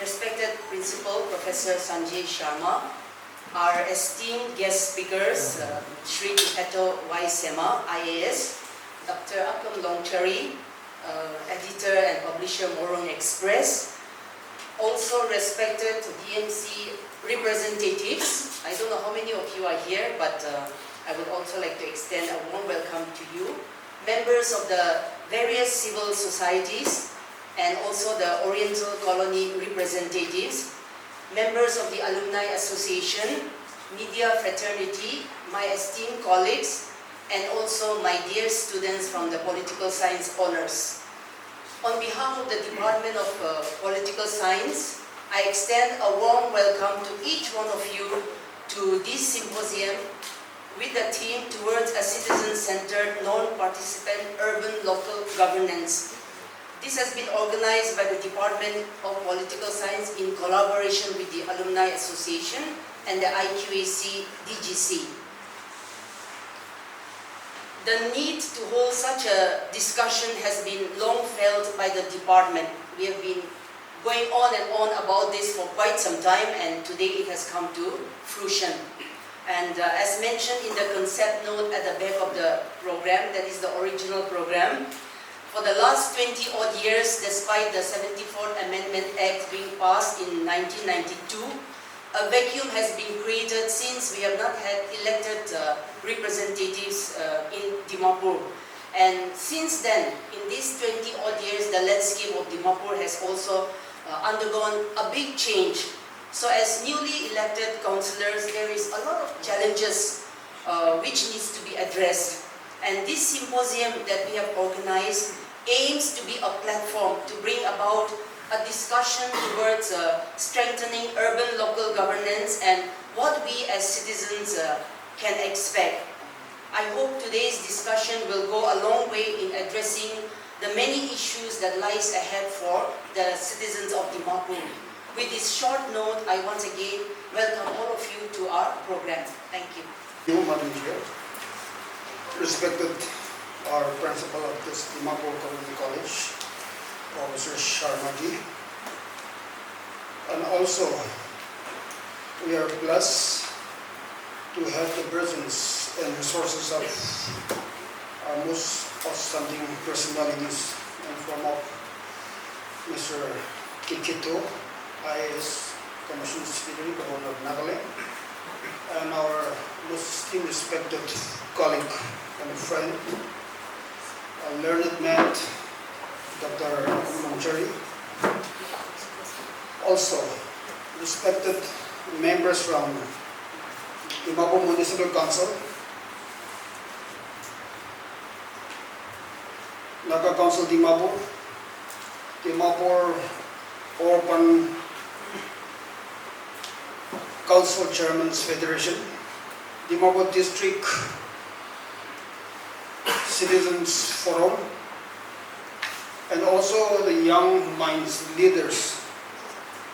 respected Principal Professor Sanjay Sharma, our esteemed guest speakers, Shri Eto Y. Sema, IAS, Dr. Akam Longchari, editor and publisher Morong Express, also respected DMC representatives. I don't know how many of you are here, but I would also like to extend a warm welcome to you. Members of the various civil societies and also the Oriental Colony representatives, members of the Alumni Association, media fraternity, my esteemed colleagues, and also my dear students from the Political Science Honors. On behalf of the Department of Political Science, I extend a warm welcome to each one of you to this symposium with the theme towards a citizen-centered, non-participant urban local governance. This has been organized by the Department of Political Science in collaboration with the Alumni Association and the IQAC DGC. The need to hold such a discussion has been long felt by the department. We have been going on and on about this for quite some time, and today it has come to fruition. And as mentioned in the concept note at the back of the program, that is the original program, for the last 20 odd years, despite the 74th Amendment Act being passed in 1992, a vacuum has been created since we have not had elected representatives in Dimapur. And since then, in these 20 odd years, the landscape of Dimapur has also undergone a big change. So as newly elected councillors, there is a lot of challenges which needs to be addressed. And this symposium that we have organized aims to be a platform to bring about a discussion towards strengthening urban local governance and what we as citizens can expect. I hope today's discussion will go a long way in addressing the many issues that lies ahead for the citizens of Dimapur. With this short note, I once again welcome all of you to our program. Thank you. You, Madam Chair, respected our principal of this Dimapur Community College, Professor Sharma ji, and also we are blessed to have the presence and resources of our most outstanding personalities in form of Mr. Kikito, IAS Commission Secretary, Governor of Nagaland, and our most esteemed respected colleague and friend, a learned man, Dr. Longchari. Also, respected members from Dimapur Municipal Council, Naga Council Dimapur, Dimapur Urban Council Chairman's Federation, Dimapur District Citizens Forum, and also the young minds leaders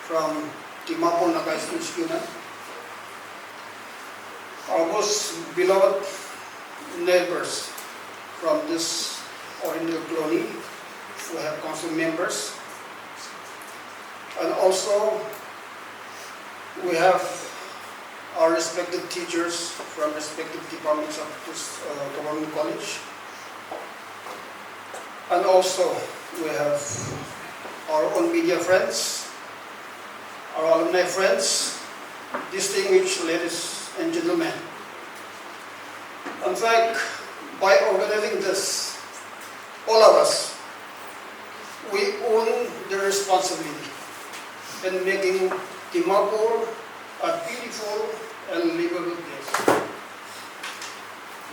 from Dimapur Naga School, our most beloved neighbors from this Oriental Colony who have council members, and also we have our respected teachers from respective departments of this government college, and also we have our own media friends, our alumni friends, distinguished ladies and gentlemen. In fact, by organizing this, all of us, we own the responsibility in making Dimapur a beautiful and livable place.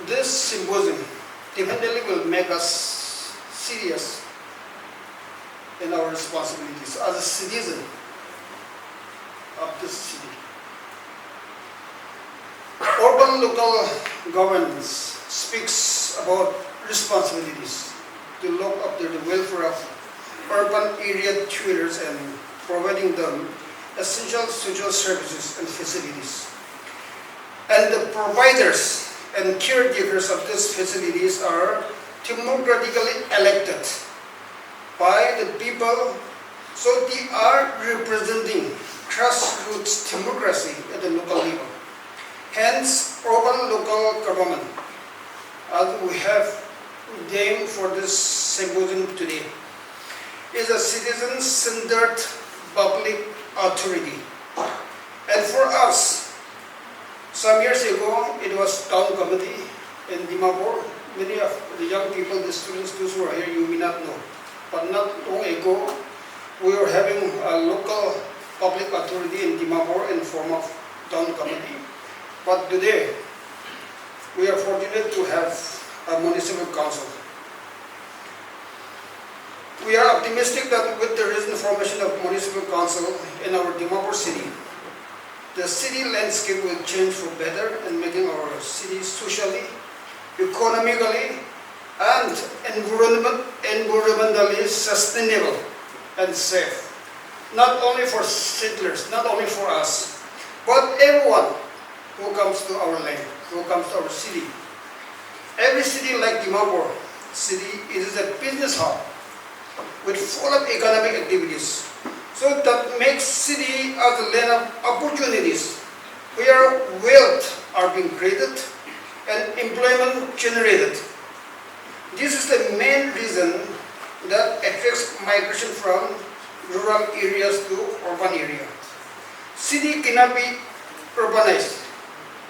This symposium definitely will make us serious in our responsibilities as a citizen of this city. Urban local governance speaks about responsibilities to look after the welfare of urban area dwellers and providing them essential social services and facilities. And the providers and caregivers of these facilities are democratically elected by the people So they are representing grassroots democracy at the local level. Hence, urban local government, as we have named for this symposium today, is a citizen-centered public authority. And for us, some years ago, it was town committee in Dimapur. Many of the young people, the students, those who are here, you may not know. But not long ago, we were having a local public authority in Dimapur in the form of town committee. But today, we are fortunate to have a municipal council. We are optimistic that with the recent formation of municipal council in our Dimapur city, the city landscape will change for better and making our city socially, economically, and environmentally sustainable and safe. Not only for settlers, not only for us, but everyone who comes to our land, who comes to our city. Every city like Dimapur city is a business hub with full of economic activities. So that makes city as a land of opportunities where wealth are being created and employment generated. This is the main reason that attracts migration from rural areas to urban area. City cannot be urbanized.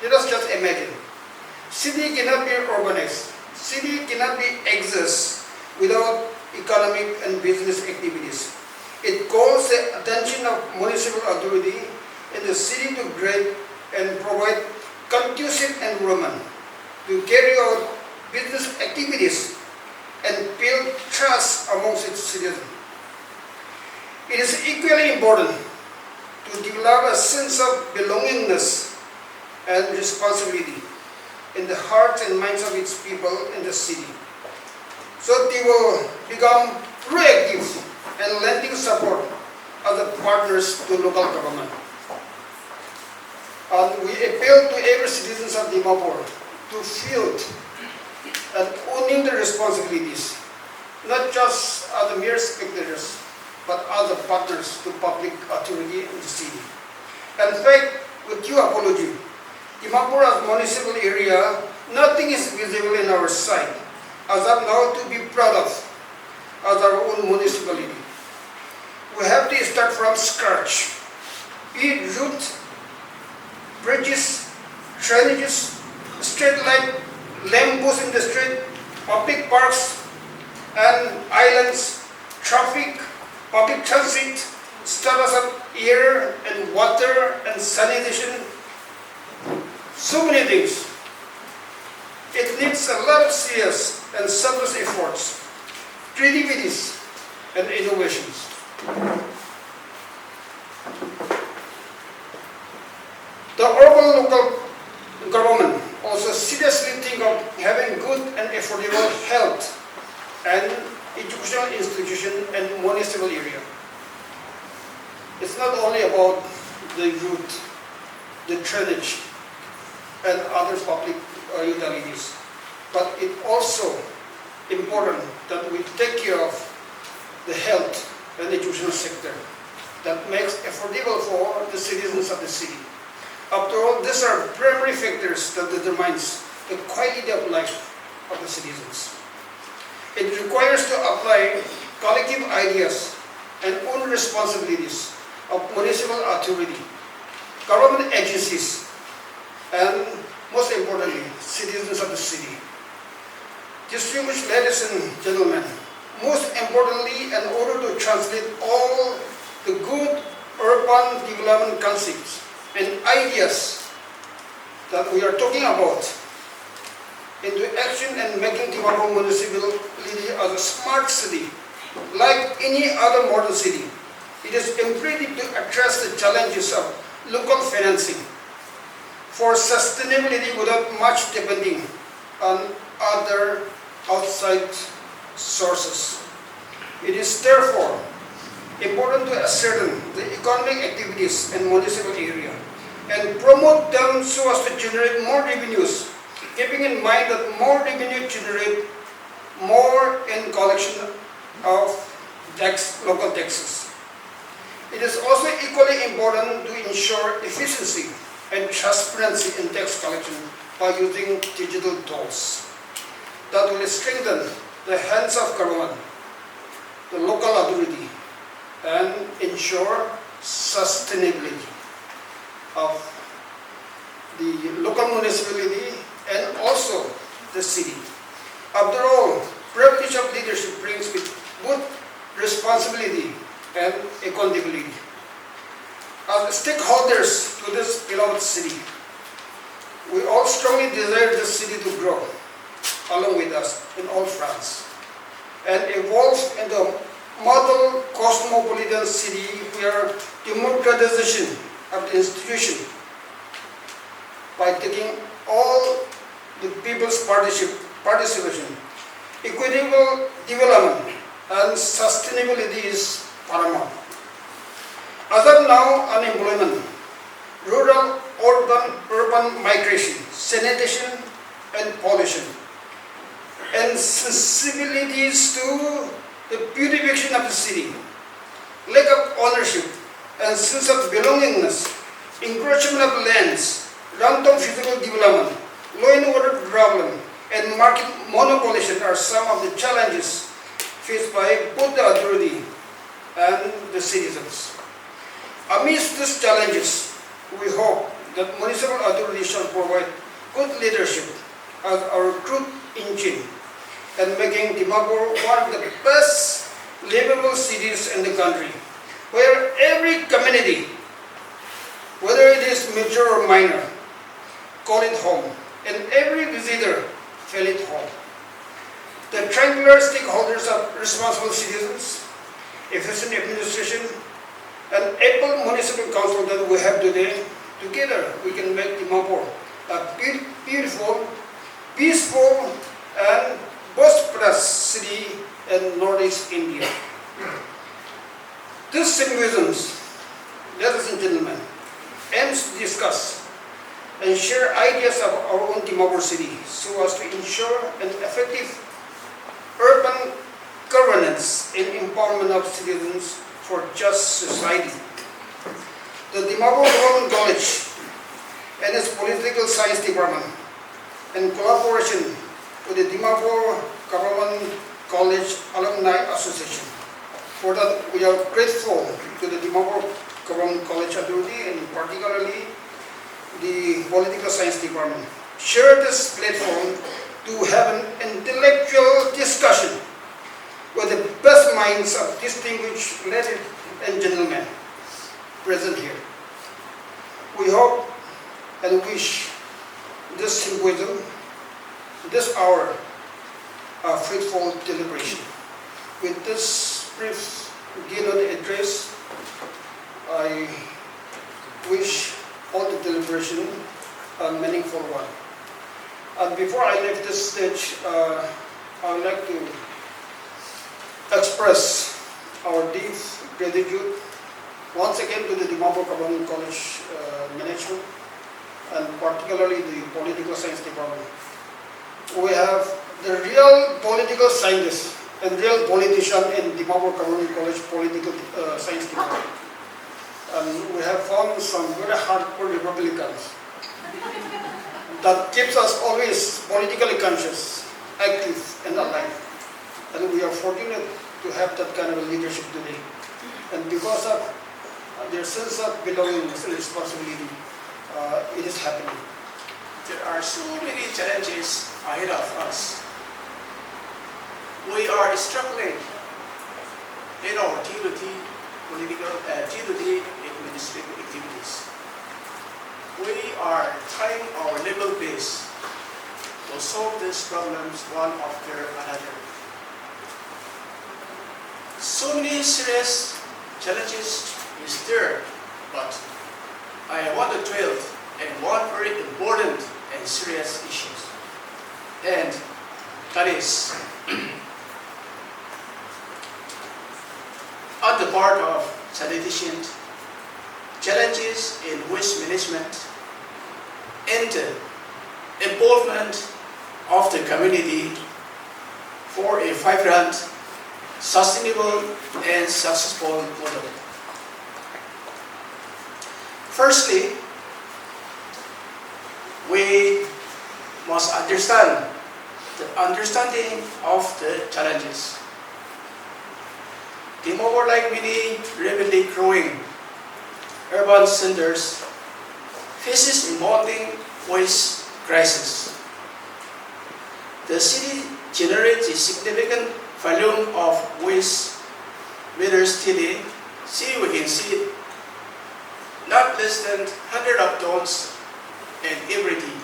Let us just imagine. City cannot be urbanized. City cannot be exist without economic and business activities. It calls the attention of municipal authority in the city to create and provide conducive environment to carry out business activities and build trust amongst its citizens. It is equally important to develop a sense of belongingness and responsibility in the hearts and minds of its people in the city. So they will become proactive and lending support as the partners to local government. And we appeal to every citizen of Dimapur to feel and owning the responsibilities, not just as the mere spectators, but as the partners to public authority in the city. In fact, with due apology, Dimapur as municipal area, nothing is visible in our sight as of now to be proud of as our own municipality. We have to start from scratch, be it roads, bridges, drainages, street light, lampposts in the street, public parks and islands, traffic, public transit, status of air and water and sanitation. So many things. It needs a lot of serious and selfless efforts, creativities, and innovations. The urban local government also seriously think of having good and affordable health and educational institution and municipal area. It's not only about the road, the drainage, and other public utilities, but it also important that we take care of the health and educational sector that makes affordable for the citizens of the city. After all, these are primary factors that determines the quality of life of the citizens. It requires to apply collective ideas and own responsibilities of municipal authority, government agencies, and most importantly, citizens of the city. Distinguished ladies and gentlemen, most importantly, in order to translate all the good urban development concepts and ideas that we are talking about into action and making Dimapur municipality as a smart city, like any other modern city, it is imperative to address the challenges of local financing for sustainability without much depending on other outside sources. It is therefore important to ascertain the economic activities in municipal area and promote them so as to generate more revenues, keeping in mind that more revenue generate more in collection of local taxes. It is also equally important to ensure efficiency and transparency in tax collection by using digital tools that will strengthen the hands of government, the local authority, and ensure sustainability of the local municipality and also the city. After all, privilege of leadership brings with both responsibility and accountability. As stakeholders to this beloved city, we all strongly desire this city to grow along with us in all fronts and evolve into a model cosmopolitan city where democratization of the institution by taking all the people's participation, equitable development and sustainability is paramount. As of now, unemployment, rural-urban migration, sanitation and pollution, and sensibilities to the beautification of the city, lack of ownership and sense of belongingness, encroachment of lands, random physical development, law and order problem, and market monopolization are some of the challenges faced by both the authority and the citizens. Amidst these challenges, we hope that municipal authorities shall provide good leadership as our growth engine and making Dimapur one of the best livable cities in the country, where every community, whether it is major or minor, call it home, and every visitor feel it home. The triangular stakeholders of responsible citizens, efficient administration, and able municipal council that we have today, together we can make Dimapur a beautiful, peaceful, and prosperous city in Northeast India. This symposium, ladies and gentlemen, aims to discuss and share ideas of our own Dimapur city so as to ensure an effective urban governance and empowerment of citizens for just society. The Dimapur Government College and its Political Science Department, in collaboration with the Dimapur Government College Alumni Association. For that, we are grateful to the Dimapur Government College Authority and particularly the Political Science Department. Share this platform to have an intellectual discussion with the best minds of distinguished ladies and gentlemen present here. We hope and wish this symposium, this hour, a fruitful deliberation. With this brief keynote address, I wish all the deliberation a meaningful one. And before I leave this stage, I would like to express our deep gratitude once again to the Dimapur Government College management and particularly the Political Science Department. We have the real political scientists and real politicians in Dimapur Government College Political Science Department. And we have found some very hardcore Republicans that keeps us always politically conscious, active and alive. And we are fortunate to have that kind of a leadership today. And because of their sense of belongingness and responsibility, it is happening. There are so many challenges ahead of us. We are struggling in our day-to-day political, day-to-day administrative activities. We are trying our level best to solve these problems one after another. So many serious challenges is there, but I want to dwell on one very important and serious issue, and that is at the part of sanitation, challenges in waste management, and involvement of the community for a vibrant, sustainable, and successful model. Firstly, we must understand the understanding of the challenges. Timor, like many rapidly growing urban centers, faces a mounting waste crisis. The city generates a significant volume of waste meters daily. We can see not less than 100 of tons and every day.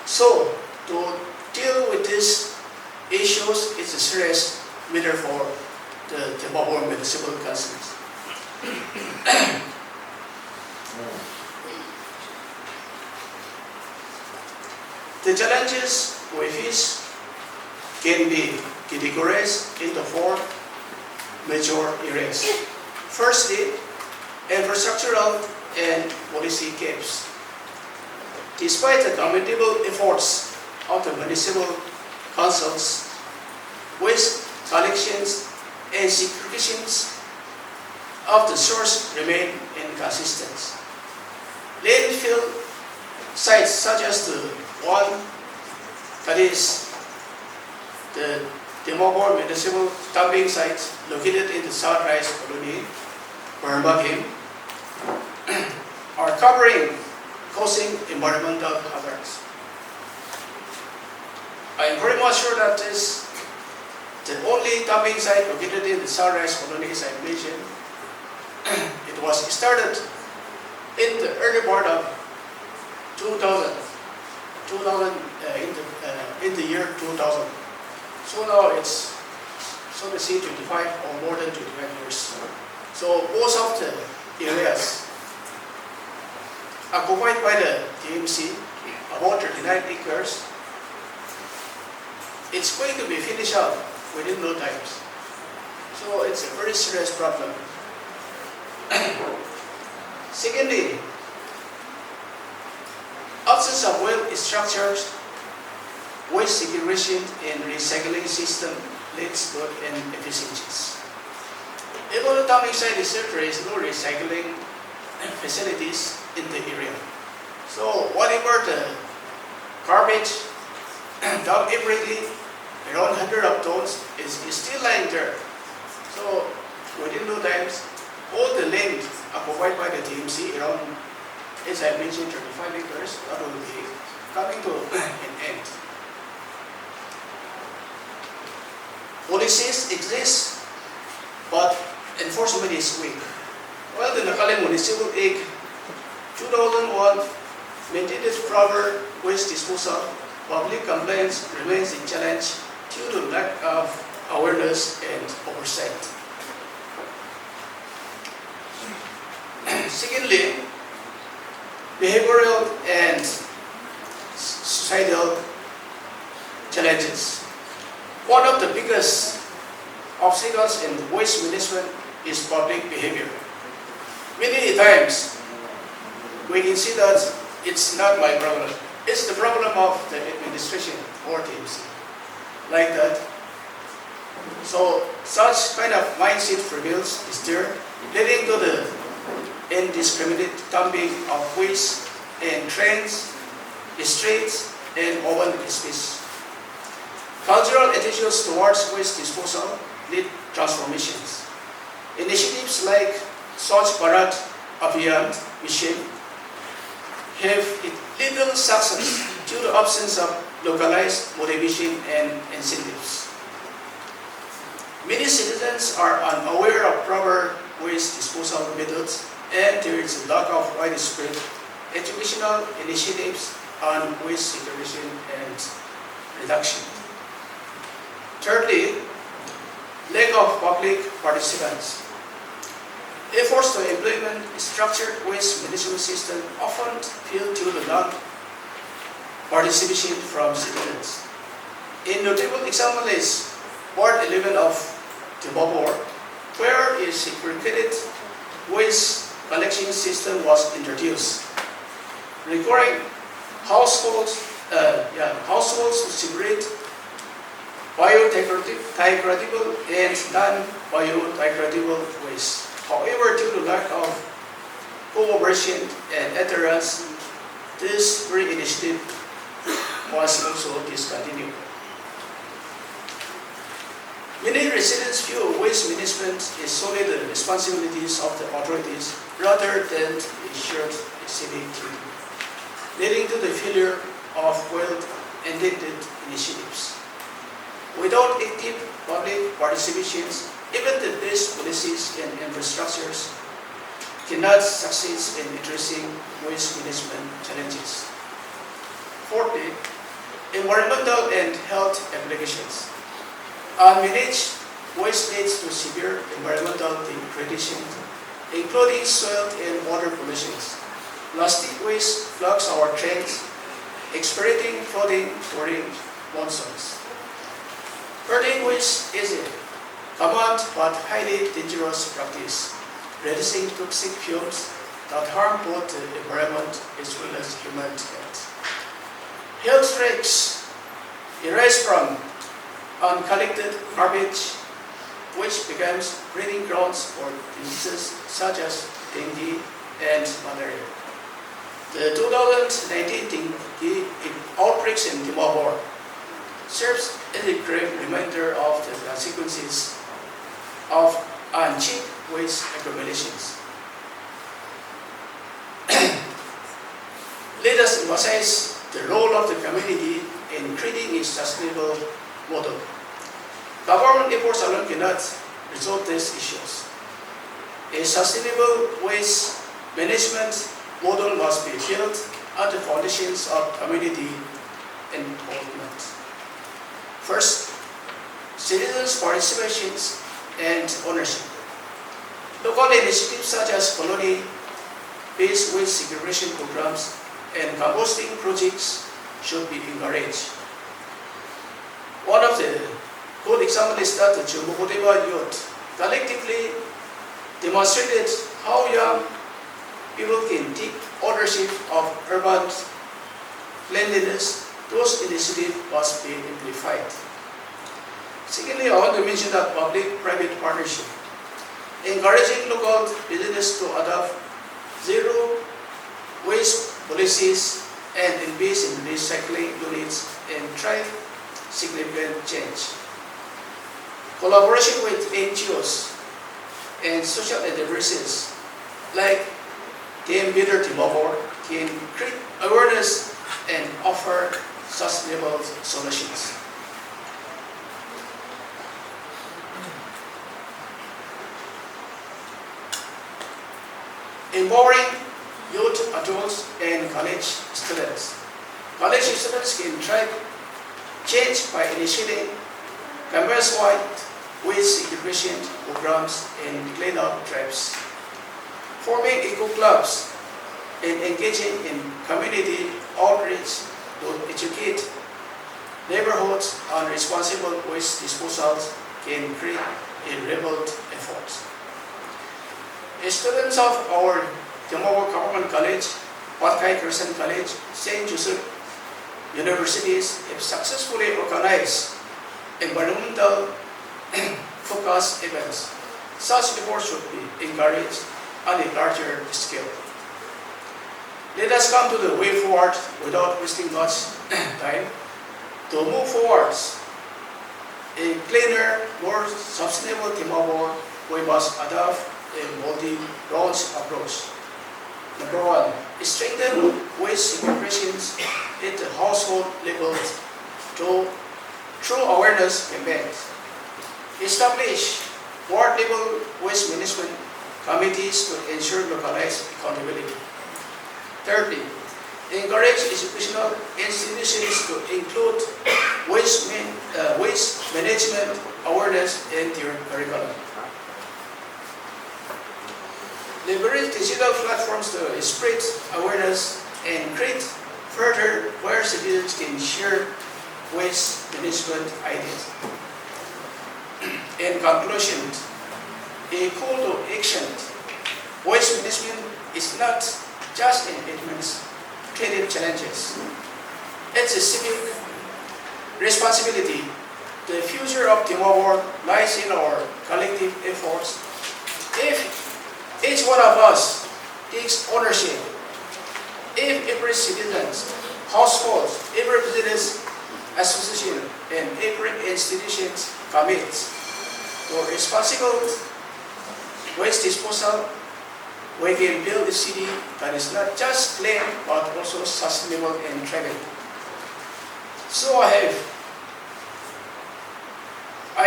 So, to deal with these issues, it's a serious matter for the Timor municipal councils. The challenges we face can be categorized into four major areas. Firstly, infrastructural and policy gaps. Despite the commendable efforts of the municipal councils, waste collections and segregations of the source remain inconsistent. Landfill sites such as the one that is the Timor municipal dumping site located in the Southrise colony, Urbanization, are causing environmental hazards. I am very much sure that this the only dumping site located in the Southrise colony, as I mentioned. It was started in the early part of 2000 in the year 2000. So now it's, so to say, 25 or more than 25 years. So most of the areas occupied by the TMC, about 39 acres, it's going to be finished out within no time. So it's a very serious problem. Secondly, absence of well-structured waste segregation and recycling system leads to inefficiencies. Even the dumping site itself, there is no recycling facilities in the area. So whatever the garbage dumped every day, around 100 of tons, is still lying there. So within no times, all the land occupied by the TMC around, as I mentioned, 35 acres, that will be coming to an end. Policies exist, but enforcement is weak. Well, the Nakale Municipal Act 2001 maintained proper waste disposal. Public compliance remains a challenge due to lack of awareness and oversight. Secondly, behavioral and societal challenges. One of the biggest obstacles in waste management is public behavior. Many times, we can see that it's not my problem. It's the problem of the administration or TMC, like that. So such kind of mindset prevails is there, leading to the indiscriminate dumping of waste in trains, streets, and open space. Cultural attitudes towards waste disposal need transformations. Initiatives like Swachh Bharat Abhiyan mission have little success due to absence of localized motivation and incentives. Many citizens are unaware of proper waste disposal methods, and there is a lack of widespread educational initiatives on waste segregation and reduction. Thirdly, lack of public participants. Efforts to implement a structured waste management system often fail due to non-participation from citizens. A notable example is Ward 11 of Timor, where a segregated waste collection system was introduced, requiring households to segregate biodegradable and non biodegradable waste. However, due to lack of cooperation and adherence, this very initiative was also discontinued. Many residents view waste management as solely the responsibilities of the authorities rather than a shared civic duty, leading to the failure of well-intended initiatives. Without active public participation, even the best policies and infrastructures cannot succeed in addressing waste management challenges. Fourthly, environmental and health implications. Unmanaged waste leads to severe environmental degradation, including soil and water pollution. Plastic waste clogs our drains, expediting flooding during monsoons. Burning waste is a common but highly dangerous practice, releasing toxic fumes that harm both the environment as well as human health. Health risks arise from uncollected garbage, which becomes breeding grounds for diseases such as dengue and malaria. The 2019 dengue outbreaks in Timor serves as a grave reminder of the consequences of unchecked waste accumulations. Let us emphasize the role of the community in creating a sustainable model. Government efforts alone cannot resolve these issues. A sustainable waste management model must be built on the foundations of community involvement. First, citizens' participation and ownership. Local initiatives such as colony-based waste segregation programs and composting projects should be encouraged. One of the good examples is that the Jumbo-Kodeba youth collectively demonstrated how young people can take ownership of urban cleanliness. Those initiatives must be amplified. Secondly, I want to mention that public-private partnership. Encouraging local businesses to adopt zero waste policies and invest in recycling units and drive significant change. Collaboration with NGOs and social enterprises like Game Builder Timor can create awareness and offer sustainable solutions. Empowering youth, adults, and college students. College students can drive change by initiating campus-wide waste segregation programs and cleanup drives, forming eco-clubs, and engaging in community outreach to educate neighborhoods on responsible waste disposals can create a rebuild effort. Students of our Timor Government College, Patkai Crescent College, St. Joseph universities have successfully organized environmental focus events. Such efforts should be encouraged on a larger scale. Let us come to the way forward without wasting much time. To move forward a cleaner, more sustainable Timor, we must adopt a multi-pronged approach. Number one, strengthen waste segregation at the household level through awareness campaigns. Establish ward-level waste management committees to ensure localized accountability. Thirdly, encourage educational institutions to include waste management awareness in their curriculum. Leverage digital platforms to spread awareness and create further where citizens can share waste management ideas. In conclusion, a call to action. Waste management is not just an administrative challenge. It's a civic responsibility The future of Timor lies in our collective efforts. If each one of us takes ownership, if every citizen, household, every business association, and every institution commits to responsible waste disposal, we can build a city that is not just clean but also sustainable and thriving. So I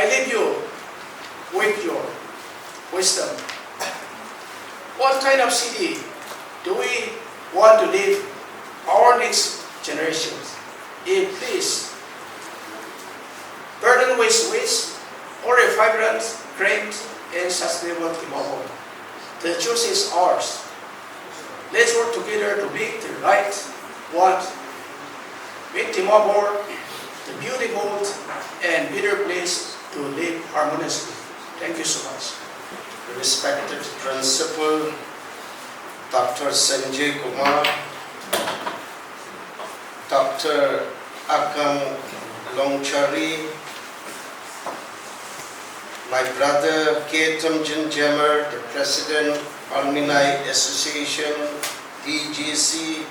leave you with your wisdom. What kind of city do we want to leave our next generations? In peace, burden with waste, or a vibrant, great, and sustainable tomorrow? The choice is ours. Let's work together to make the right one. Make Timor the beautiful and better place to live harmoniously. Thank you so much. Respected Principal Dr. Sanjay Kumar, Dr. Akam Longchari, my brother Ketam Jammer, the President, Alumni Association, DGC,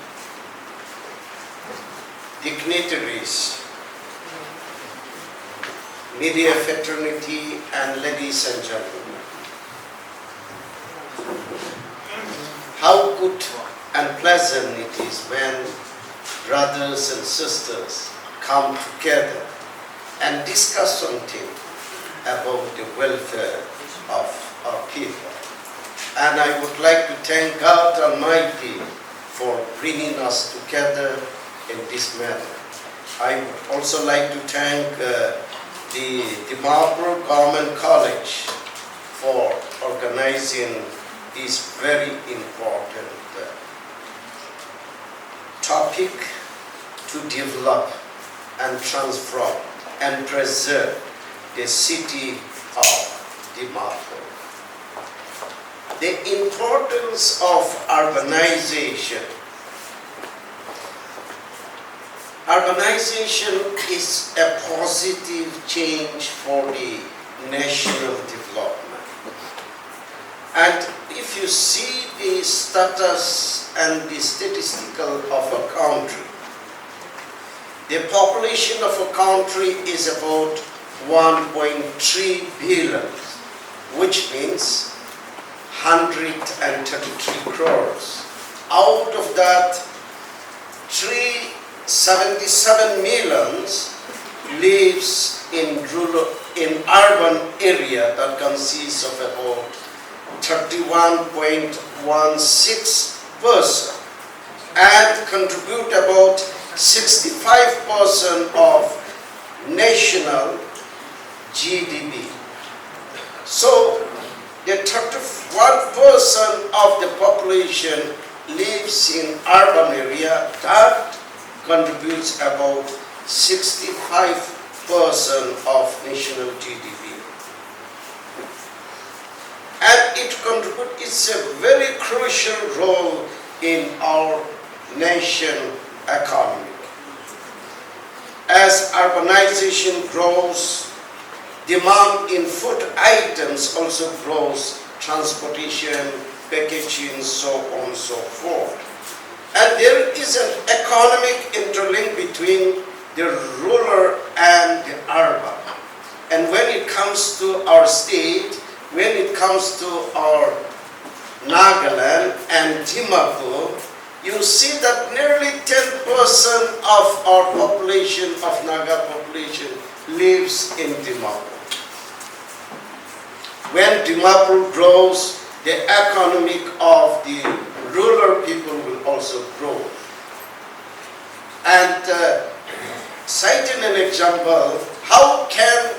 dignitaries, media fraternity, and ladies and gentlemen. How good and pleasant it is when brothers and sisters come together and discuss something about the welfare of our people. And I would like to thank God Almighty for bringing us together in this manner. I would also like to thank the Dimapur Government College for organizing this very important topic to develop and transform and preserve the city of Dimapur. The importance of urbanization. Urbanization is a positive change for the national development. And if you see the status and the statistical of a country, the population of a country is about 1.3 billion, which means 133 crores. Out of that, 377 millions lives in urban area that consists of about 31.16% and contribute about 65% of national GDP. So the 31% of the population lives in urban area. That contributes about 65% of national GDP. And it's a very crucial role in our nation economy. As urbanization grows, demand in food items also grows, transportation, packaging, so on and so forth. And there is an economic interlink between the rural and the urban. And when it comes to our state, when it comes to our Nagaland and Dimapur, you see that nearly 10% of our population, of Naga population, lives in Dimapur. When Dimapur grows, the economic of the rural people will also grow. And citing an example, how can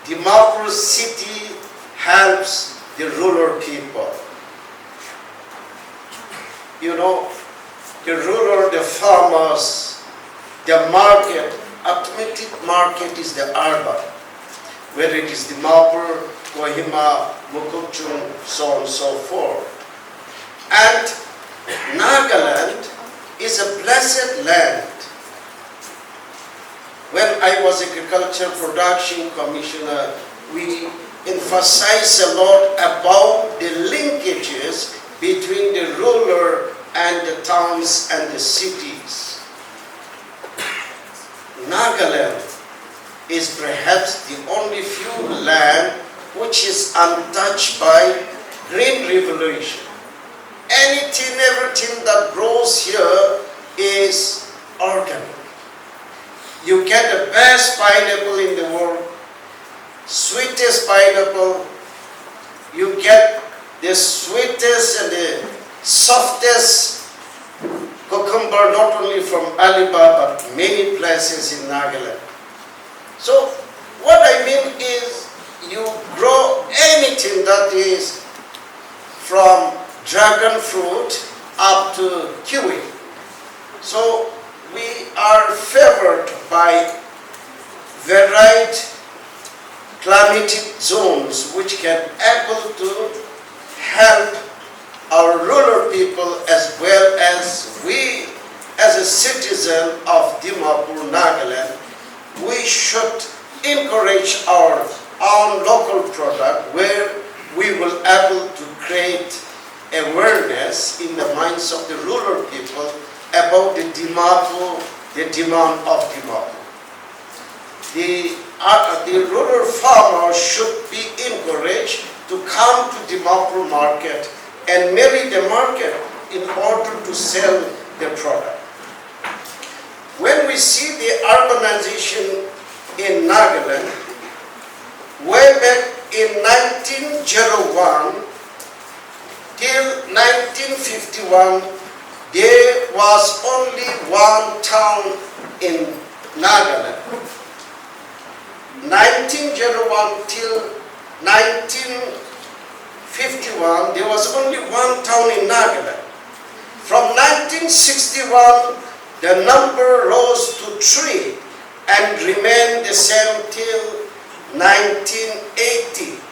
Dimapur city helps the rural people? You know, the rural, the farmers, the market, automatic market is the urban, whether it is Dimapur, Kohima, Mukokchung, so on and so forth. And Nagaland is a blessed land. When I was Agriculture Production Commissioner, we emphasized a lot about the linkages between the rural and the towns and the cities. Nagaland is perhaps the only few land which is untouched by green revolution. Anything, everything that grows here is organic. You get the best pineapple in the world, sweetest pineapple. You get the sweetest and the softest cucumber, not only from Alibaba, but many places in Nagaland. So what I mean is, you grow anything that is from dragon fruit up to kiwi. So we are favored by varied climatic zones which can able to help our rural people as well as we as a citizen of Dimapur, Nagaland. We should encourage our own local product where we will able to create awareness in the minds of the rural people about the Dimapur, the demand of Dimapur. The rural farmer should be encouraged to come to Dimapur market and marry the market in order to sell the product. When we see the urbanization in Nagaland, way back in 1901 till 1951, there was only one town in Nagaland. 1901 till 1951, there was only one town in Nagaland. From 1961, the number rose to 3 and remained the same till 1980.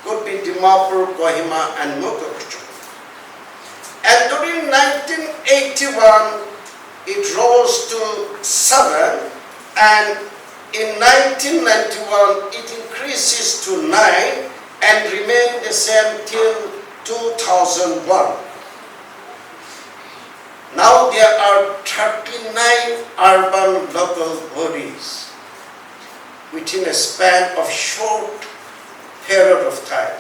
Could be Dimapur, Kohima and Mogadishu. And during 1981, it rose to 7, and in 1991, it increases to 9 and remained the same till 2001. Now there are 39 urban local bodies within a span of short period of time.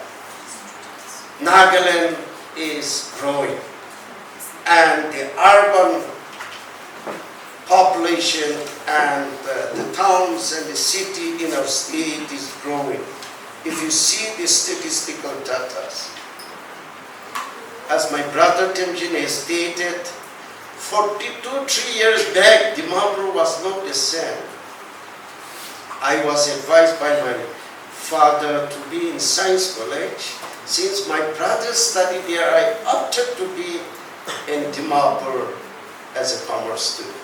Nagaland is growing, and the urban population and the towns and the city in our state is growing. If you see the statistical data, as my brother Timjin has stated, 3 years back, Dimapur was not the same. I was advised by my father to be in science college. Since my brother studied there, I opted to be in Dimapur as a commerce student.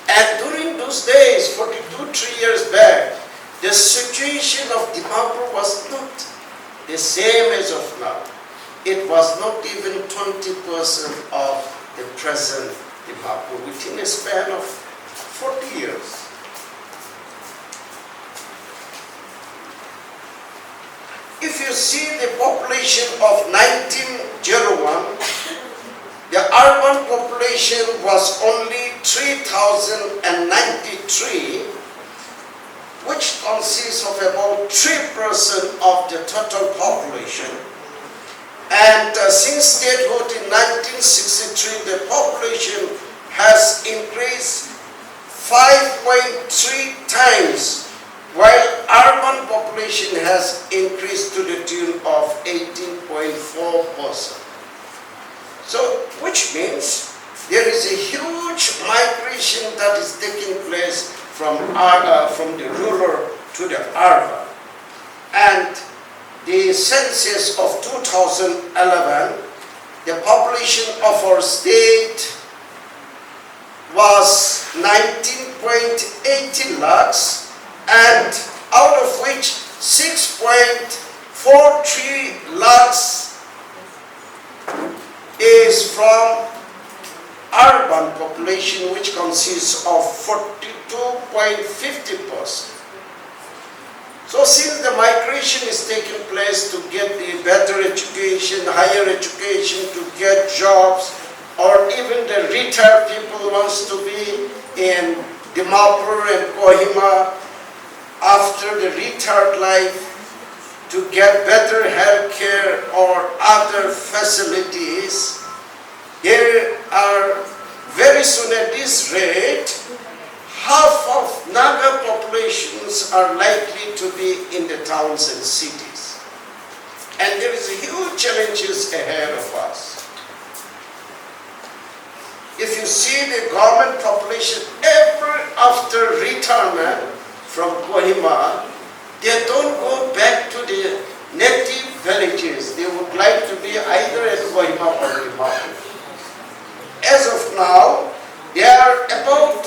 And during those days, 3 years back, the situation of Dimapur was not the same as of now. It was not even 20% of the present Dimapur within a span of 40 years. If you see the population of 1901, the urban population was only 3,093, which consists of about 3% of the total population. And since statehood in 1963, the population has increased 5.3 times, while urban population has increased to the tune of 18.4%. So, which means there is a huge migration that is taking place from the rural to the urban. And the census of 2011, the population of our state was 19.80 lakhs, and out of which 6.43 lakhs is from urban population, which consists of 42.50%. So since the migration is taking place to get the better education, higher education, to get jobs, or even the retired people wants to be in Dimapur and Kohima after the retired life to get better health care or other facilities, here are very soon at this rate, half of Naga populations are likely to be in the towns and cities. And there is huge challenges ahead of us. If you see the government population, ever after retirement from Kohima, they don't go back to the native villages. They would like to be either at Kohima or Dimapur. As of now, there are about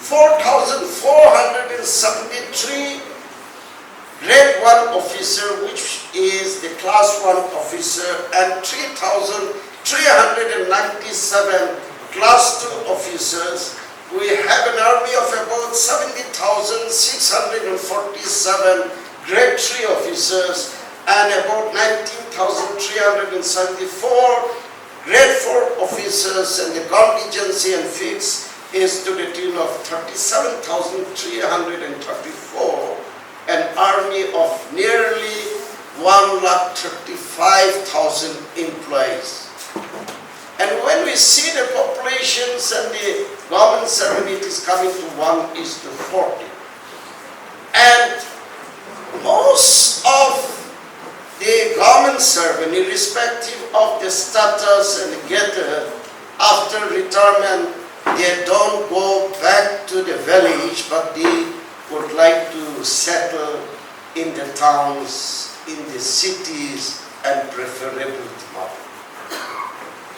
4,473 grade 1 officer, which is the class 1 officer, and 3,397 class 2 officers. We have an army of about 70,647 grade 3 officers and about 19,374 grade 4 officers, and the contingency and fix is to the tune of 37,334, an army of nearly 135,000 employees. And when we see the populations and the government servant, it is coming to 1:40. And most of the government servant, irrespective of the status and gather, after retirement, they don't go back to the village, but they would like to settle in the towns, in the cities, and preferably Dimapur.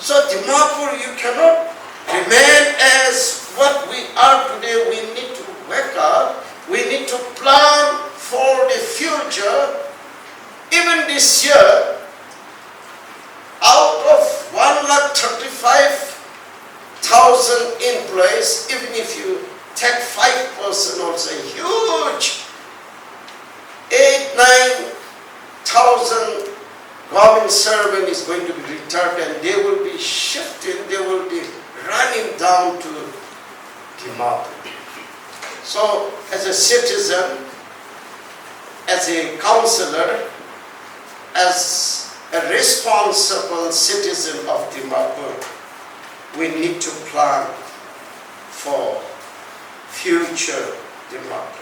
So Dimapur, you cannot remain as what we are today. We need to wake up. We need to plan for the future. Even this year, out of 135,000 employees, even if you take 5%, also huge, 8,000-9,000 government servant is going to be retired, and they will be shifting, they will be running down to Dimapur. So as a citizen, as a councillor, as a responsible citizen of Dimapur, we need to plan for future Dimapur.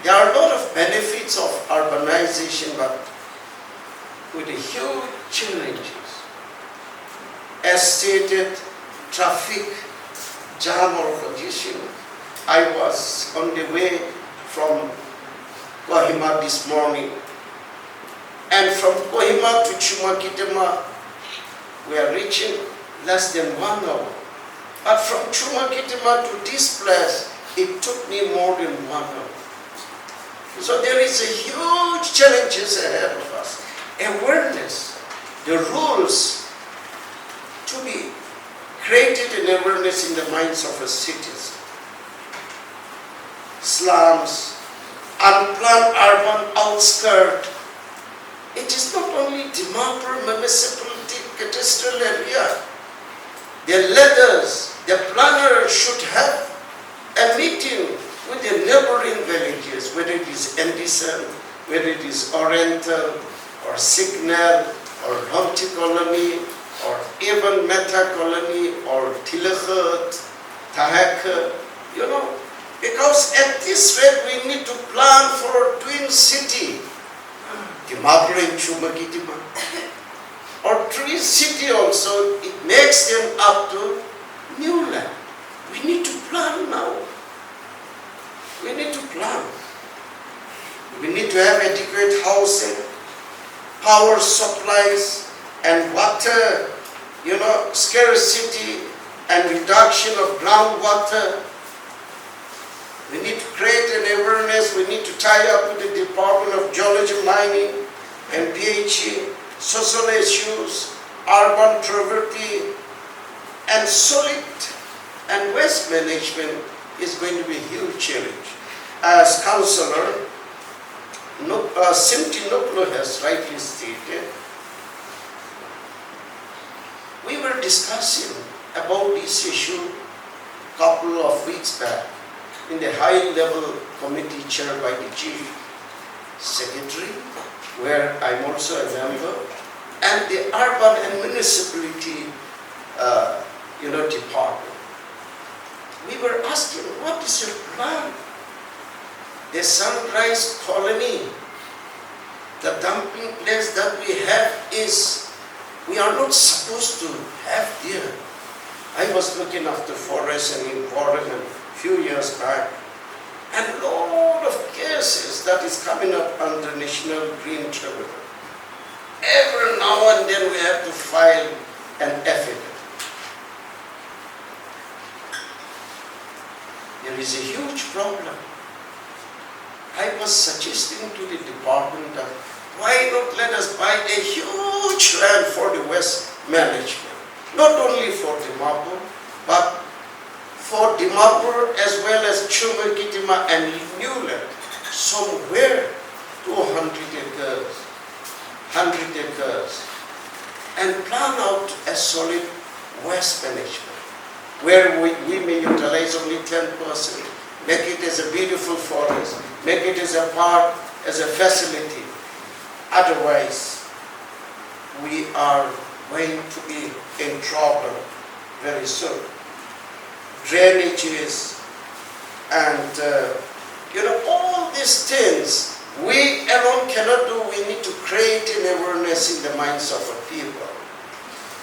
There are a lot of benefits of urbanization, but with a huge challenges. As stated, traffic jam or congestion. I was on the way from Kohima this morning, and from Kohima to Chumakitema, we are reaching less than 1 hour. But from Chumakitema to this place, it took me more than 1 hour. So there is a huge challenges ahead of us. Awareness, the rules to be created an awareness in the minds of a citizen. Slums, unplanned urban outskirts. It is not only Dimapur municipality cadastral area. The leaders, the planners should have a meeting with the neighboring villages, whether it is Endison, whether it is Oriental, or Signal, or Lonti Colony, or even Meta Colony, or Tilakhat, Tahaka, because at this rate we need to plan for a twin city, Dimapur and Chumakitima, or twin city also. It makes them up to new land. We need to plan now. We need to plan. We need to have adequate housing, power supplies, and water, scarcity and reduction of groundwater. We need to create an awareness. We need to tie up with the Department of Geology, Mining, and PHE, social issues, urban poverty, and solid and waste management is going to be a huge challenge. As Councillor Simti Nuklu has rightly stated, we were discussing about this issue a couple of weeks back in the high-level committee chaired by the Chief Secretary, where I'm also a member, and the Urban and Municipality Department. We were asking, what is your plan? The Sunrise Colony, the dumping place that we have is, we are not supposed to have there. I was looking after forest and environment a few years back, and a lot of cases that is coming up under National Green Tribunal. Every now and then we have to file an affidavit. There is a huge problem. I was suggesting to the department that why not let us buy a huge land for the waste management, not only for Dimapur, but for Dimapur as well as Chumakitima and Newland, somewhere 200 acres, 100 acres, and plan out a solid waste management, where we may utilize only 10%, make it as a beautiful forest, make it as a park, as a facility. Otherwise, we are going to be in trouble very soon. Drainages and all these things we alone cannot do. We need to create an awareness in the minds of our people.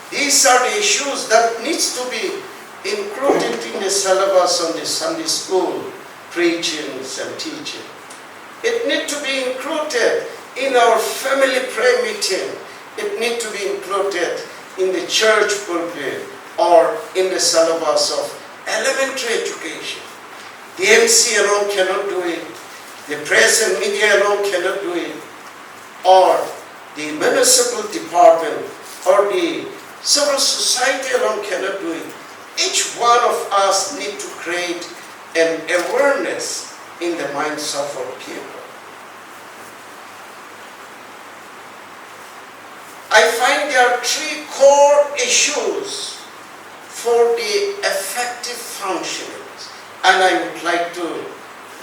These are the issues that needs to be included in the syllabus on the Sunday school preachings and teaching. It needs to be included in our family prayer meeting. It needs to be included in the church pulpit or in the syllabus of elementary education. The MC alone cannot do it. The press and media alone cannot do it. Or the municipal department or the civil society alone cannot do it. Each one of us need to create an awareness in the minds of our people. I find there are three core issues for the effective functioning, and I would like to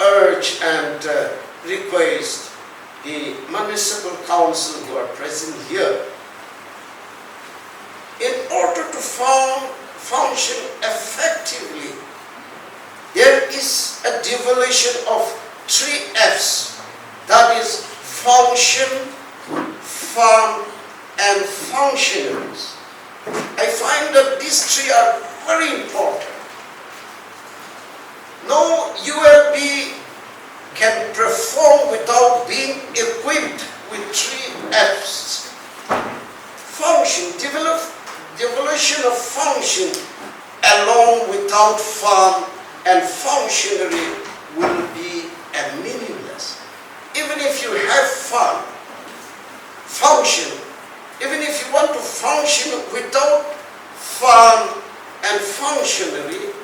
urge and request the municipal council who are present here, in order to function effectively, there is a devolution of 3 F's, that is function, fund, and functionaries. I find that these 3 are very important. No ULB can perform without being equipped with 3 F's. Function, devolution of function alone without fund and functionary will be meaningless. Even if you have fund, function, even if you want to function without fund and functionary,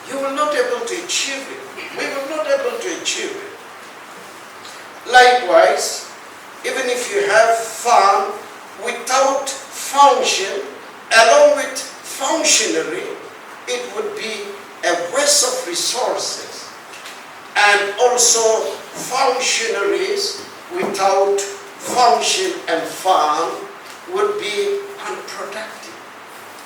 you will not be able to achieve it. We will not be able to achieve it. Likewise, even if you have fund without function, along with functionary, it would be a waste of resources. And also functionaries without function and fund would be unproductive.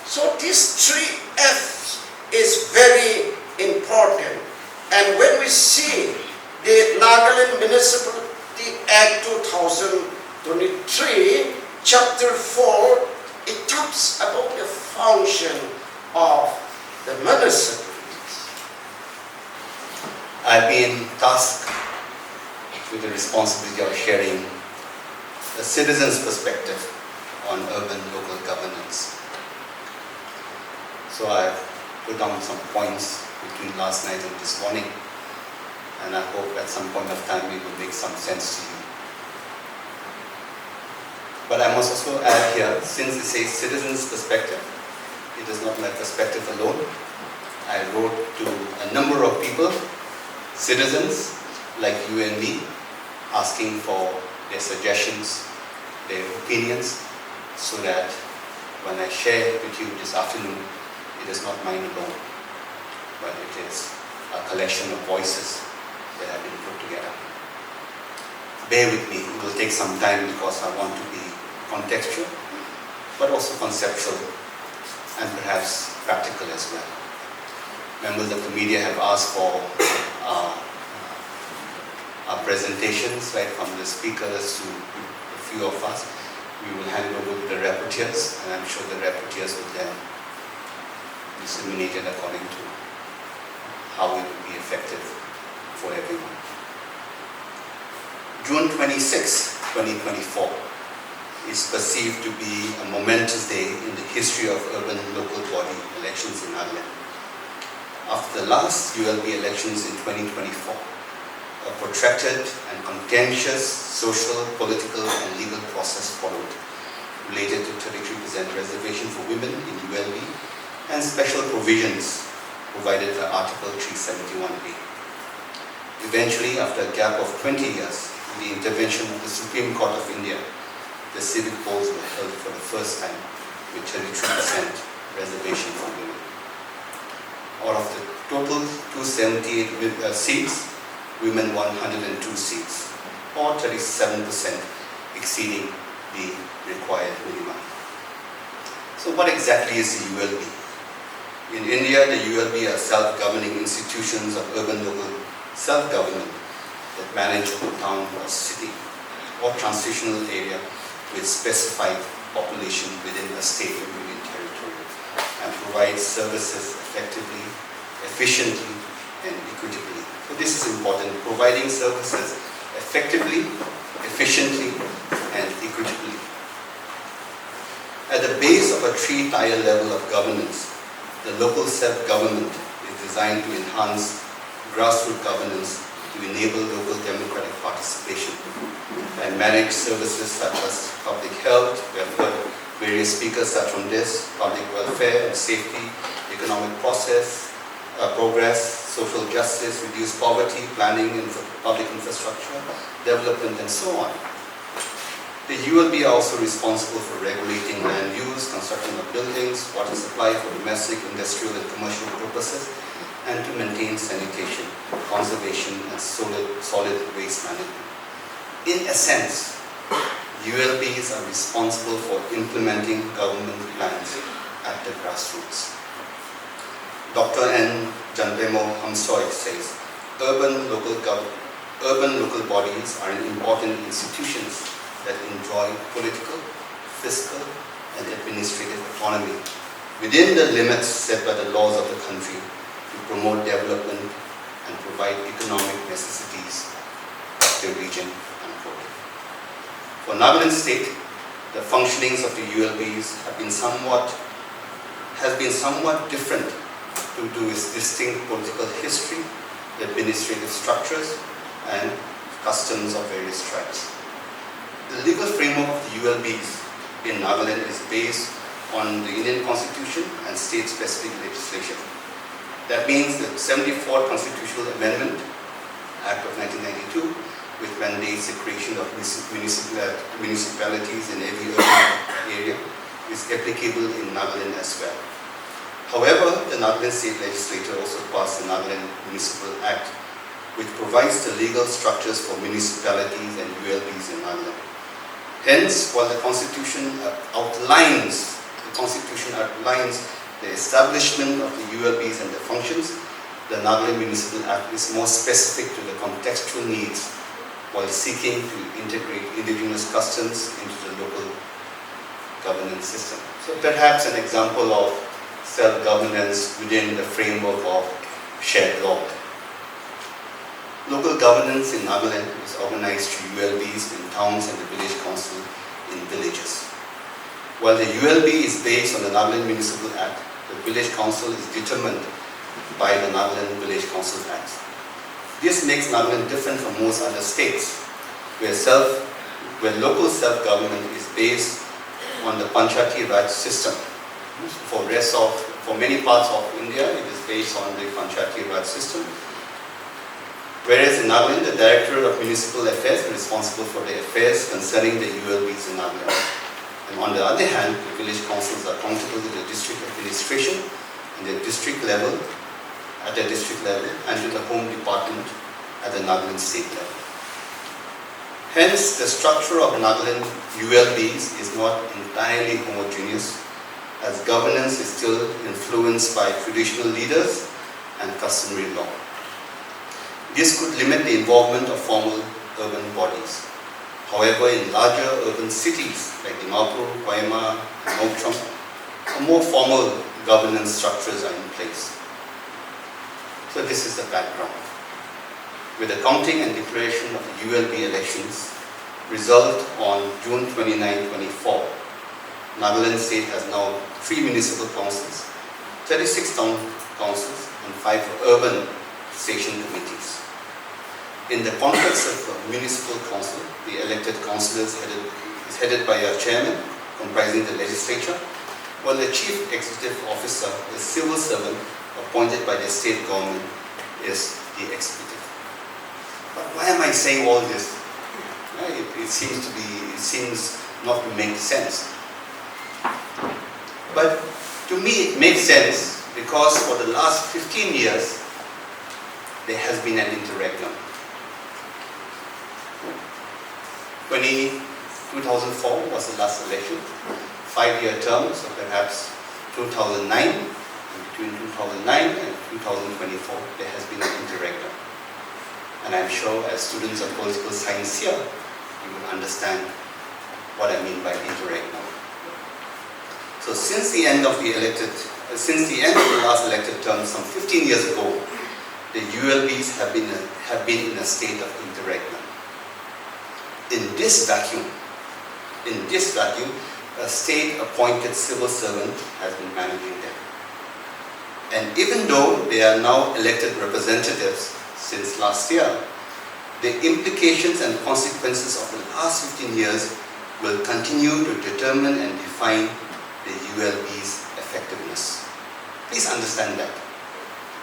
So these 3 F's is very important. And when we see the Nagaland Municipality Act 2023, Chapter 4, it talks about the function of the municipalities. I've been tasked with the responsibility of sharing the citizen's perspective on urban local governance. So I've put down some points between last night and this morning, and I hope at some point of time it will make some sense to you. But I must also add here, since it says citizens' perspective, it is not my perspective alone. I wrote to a number of people, citizens like you and me, asking for their suggestions, their opinions, so that when I share with you this afternoon, it is not mine alone, but it is a collection of voices that have been put together. Bear with me, it will take some time because I want to be contextual, but also conceptual and perhaps practical as well. Members of the media have asked for our presentations, right, from the speakers to a few of us. We will hand it over to the rapporteurs, and I'm sure the rapporteurs will then disseminate it according to how it will be effective for everyone. June 26, 2024 is perceived to be a momentous day in the history of urban local body elections in Ireland. After the last ULB elections in 2024, a protracted and contentious social, political and legal process followed related to 33% reservation for women in ULB and special provisions provided by Article 371A. Eventually, after a gap of 20 years, with the intervention of the Supreme Court of India, the civic polls were held for the first time with 33% reservation for women. Out of the total 278 seats, women won 102 seats, or 37% exceeding the required minimum. So what exactly is the ULB? In India, the ULB are self-governing institutions of urban local self-government that manage a town or city or transitional area with specified population within a state or union territory and provide services effectively, efficiently and equitably. So this is important, providing services effectively, efficiently and equitably. At the base of a three-tier level of governance, the local self-government is designed to enhance grassroots governance to enable local democratic participation and manage services such as public health, welfare, various speakers touch on this, public welfare and safety, economic progress, social justice, reduce poverty, planning and public infrastructure, development and so on. The ULB are also responsible for regulating land use, construction of buildings, water supply for domestic, industrial and commercial purposes, and to maintain sanitation, conservation and solid waste management. In essence, ULBs are responsible for implementing government plans at the grassroots. Dr. N. Janpemo Hamsoy says, urban local bodies are important institutions that enjoy political, fiscal, and administrative autonomy within the limits set by the laws of the country to promote development and provide economic necessities of the region. Unquote. For Nagaland State, the functionings of the ULBs has been somewhat different due to its distinct political history, administrative structures, and customs of various tribes. The legal framework of the ULBs in Nagaland is based on the Indian Constitution and state-specific legislation. That means the 74th Constitutional Amendment, Act of 1992, which mandates the creation of municipalities in every urban area, is applicable in Nagaland as well. However, the Nagaland State Legislature also passed the Nagaland Municipal Act, which provides the legal structures for municipalities and ULBs in Nagaland. Hence, while the Constitution outlines the establishment of the ULBs and their functions, the Nagaland Municipal Act is more specific to the contextual needs while seeking to integrate indigenous customs into the local governance system. So perhaps an example of self-governance within the framework of shared law. Local governance in Nagaland is organized through ULBs in towns and the village council in villages. While the ULB is based on the Nagaland Municipal Act, the village council is determined by the Nagaland Village Council Act. This makes Nagaland different from most other states, where where local self-government is based on the Panchayati Raj system. For many parts of India, it is based on the Panchayati Raj system. Whereas in Nagaland, the Directorate of Municipal Affairs is responsible for the affairs concerning the ULBs in Nagaland. And on the other hand, the village councils are accountable to the district administration in the district level, at the district level, and to the Home Department at the Nagaland state level. Hence, the structure of Nagaland ULBs is not entirely homogeneous, as governance is still influenced by traditional leaders and customary law. This could limit the involvement of formal urban bodies. However, in larger urban cities like Dimapur, Kohima, and Mokcham, more formal governance structures are in place. So this is the background. With the counting and declaration of the ULB elections result on June 29, 2024, Nagaland State has now 3 municipal councils, 36 town councils, and 5 urban station committees. In the context of a municipal council, the elected councillors is headed by a chairman comprising the legislature, while the chief executive officer, the civil servant appointed by the state government, is the executive. But why am I saying all this? It seems not to make sense. But to me it makes sense because for the last 15 years there has been an interregnum. 2004 was the last election, 5-year term, so perhaps 2009, and between 2009 and 2024 there has been an interregnum. And I'm sure as students of political science here, you will understand what I mean by interregnum. So since the end of the last elected term, some 15 years ago, the ULBs have been in a state of interregnum. In this vacuum, a state-appointed civil servant has been managing them. And even though they are now elected representatives since last year, the implications and consequences of the last 15 years will continue to determine and define the ULB's effectiveness. Please understand that.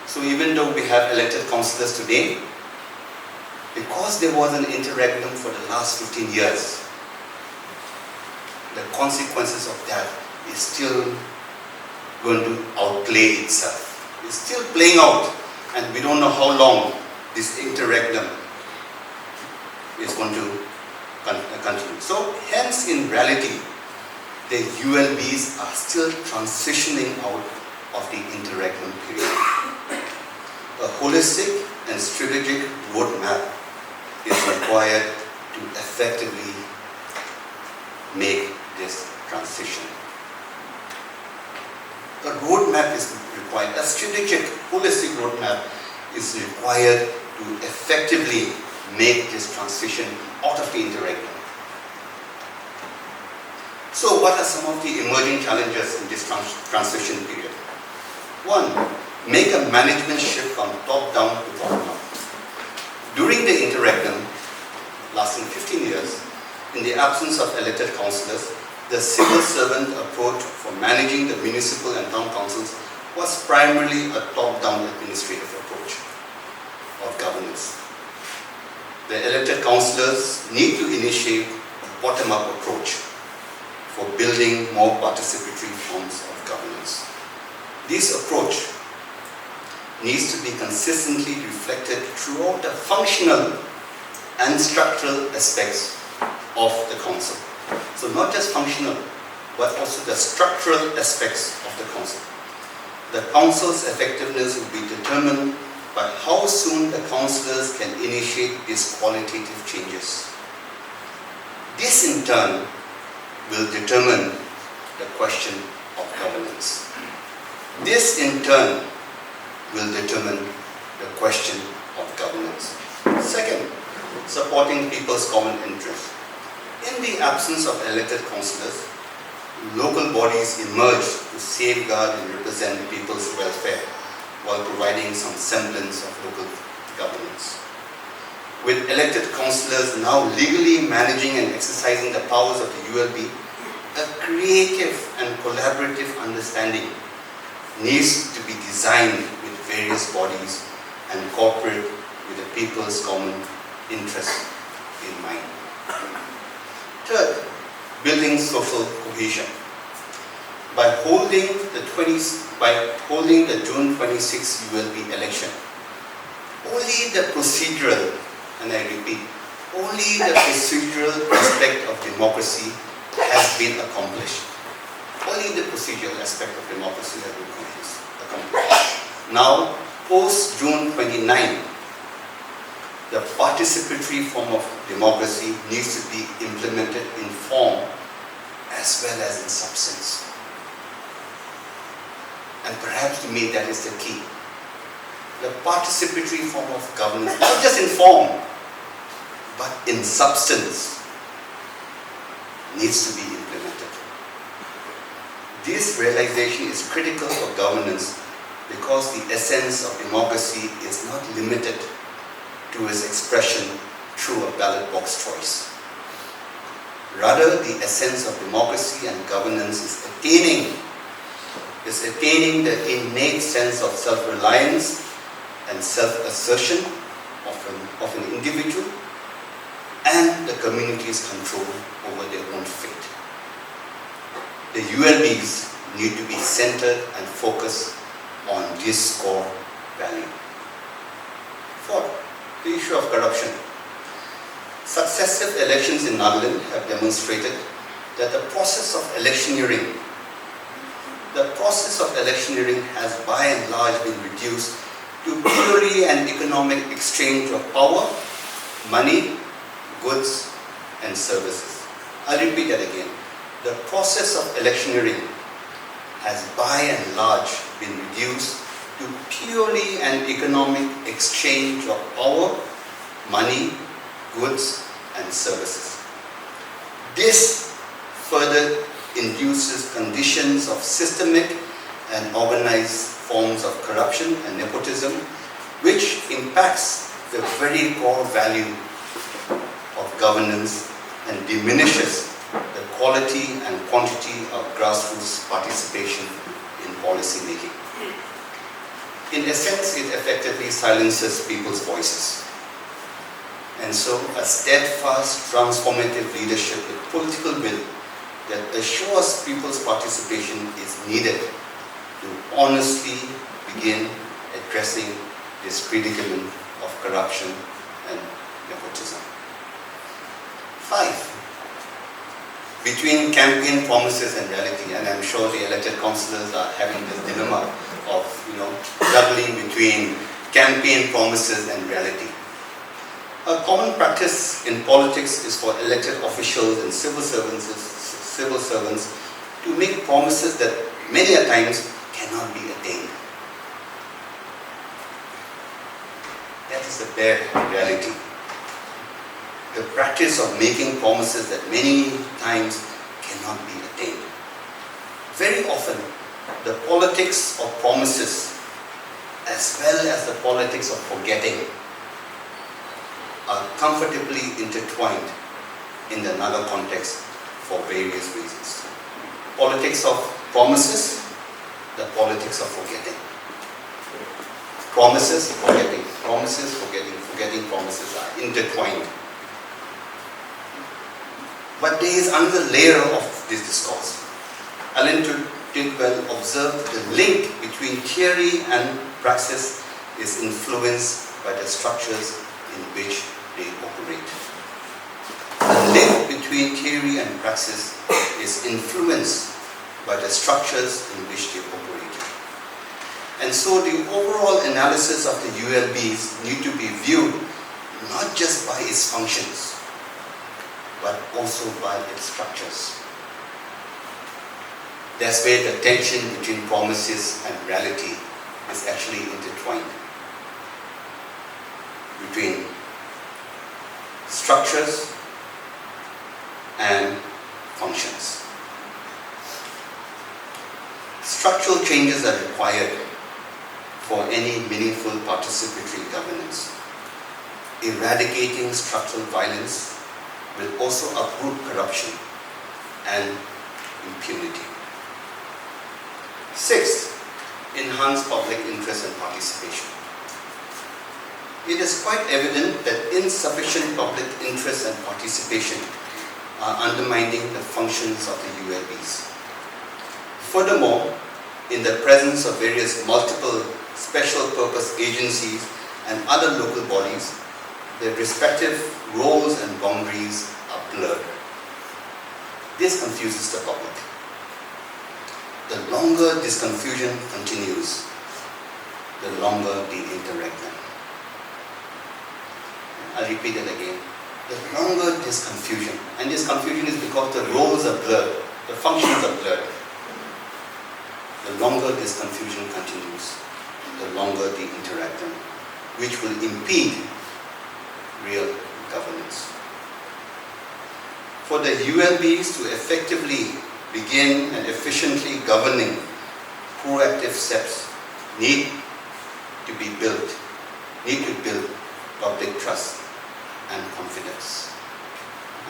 So even though we have elected councillors today, because there was an interregnum for the last 15 years, the consequences of that is still going to outplay itself. It's still playing out, and we don't know how long this interregnum is going to continue. So hence in reality, the ULBs are still transitioning out of the interregnum period. A holistic and strategic roadmap is required to effectively make this transition. A roadmap is required, a strategic, holistic roadmap is required to effectively make this transition out of the interregnum. So what are some of the emerging challenges in this transition period? 1, make a management shift from top-down to bottom-up. During the interregnum, lasting 15 years, in the absence of elected councillors, the civil servant approach for managing the municipal and town councils was primarily a top-down administrative approach of governance. The elected councillors need to initiate a bottom-up approach for building more participatory forms of governance. This approach needs to be consistently reflected throughout the functional and structural aspects of the council. So not just functional, but also the structural aspects of the council. The council's effectiveness will be determined by how soon the councillors can initiate these qualitative changes. This in turn will determine the question of governance. This in turn will determine the question of governance. Second, supporting people's common interest. In the absence of elected councillors, local bodies emerge to safeguard and represent people's welfare while providing some semblance of local governance. with elected councillors now legally managing and exercising the powers of the ULB, a creative and collaborative understanding needs to be designed with various bodies and cooperate with the people's common interest in mind. Third, building social cohesion. By holding the June 26 ULB election, only the procedural, and I repeat, only the procedural aspect of democracy has been accomplished. Only the procedural aspect of democracy has been accomplished. Now, post June 29, the participatory form of democracy needs to be implemented in form as well as in substance. And perhaps to me that is the key. The participatory form of governance, not just in form, but in substance, needs to be implemented. This realization is critical for governance because the essence of democracy is not limited to its expression through a ballot box choice. Rather, the essence of democracy and governance is attaining the innate sense of self-reliance and self-assertion of an individual and the community's control over their own fate. The ULBs need to be centered and focused on this core value. Fourth, the issue of corruption. Successive elections in Nagaland have demonstrated that the process of electioneering has by and large been reduced to purely an economic exchange of power, money, goods and services. I'll repeat that again. The process of electioneering has by and large been reduced to purely an economic exchange of power, money, goods and services. This further induces conditions of systemic and organized forms of corruption and nepotism, which impacts the very core value of governance and diminishes the quality and quantity of grassroots participation in policy making. In essence, it effectively silences people's voices. And so, a steadfast, transformative leadership with political will that assures people's participation is needed to honestly begin addressing this predicament of corruption and nepotism. 5. Between campaign promises and reality, and I'm sure the elected councillors are having this dilemma of, juggling between campaign promises and reality. A common practice in politics is for elected officials and civil servants to make promises that many a times cannot be attained. That is the bare reality. The practice of making promises that many times cannot be attained. Very often, the politics of promises as well as the politics of forgetting are comfortably intertwined in the Naga context for various reasons. Politics of promises, the politics of forgetting. Promises, forgetting. Promises, forgetting. Forgetting promises are intertwined. But there is another layer of this discourse. Alan Tidwell observed the link between theory and praxis is influenced by the structures in which they operate. The link between theory and praxis is influenced by the structures in which they operate. And so the overall analysis of the ULBs need to be viewed not just by its functions, but also by its structures. That's where the tension between promises and reality is actually intertwined. Between structures and functions. Structural changes are required for any meaningful participatory governance. eradicating structural violence will also uproot corruption and impunity. Sixth, enhance public interest and participation. It is quite evident that insufficient public interest and participation are undermining the functions of the ULBs. Furthermore, in the presence of various multiple special purpose agencies and other local bodies, their respective roles and boundaries are blurred. This confuses the public. The longer this confusion continues, the longer they interact them. I'll repeat it again. The longer this confusion, and this confusion is because the roles are blurred, the functions are blurred. The longer this confusion continues, the longer they interact them, which will impede real governance. For the ULBs to effectively begin and efficiently governing, proactive steps need to build public trust and confidence.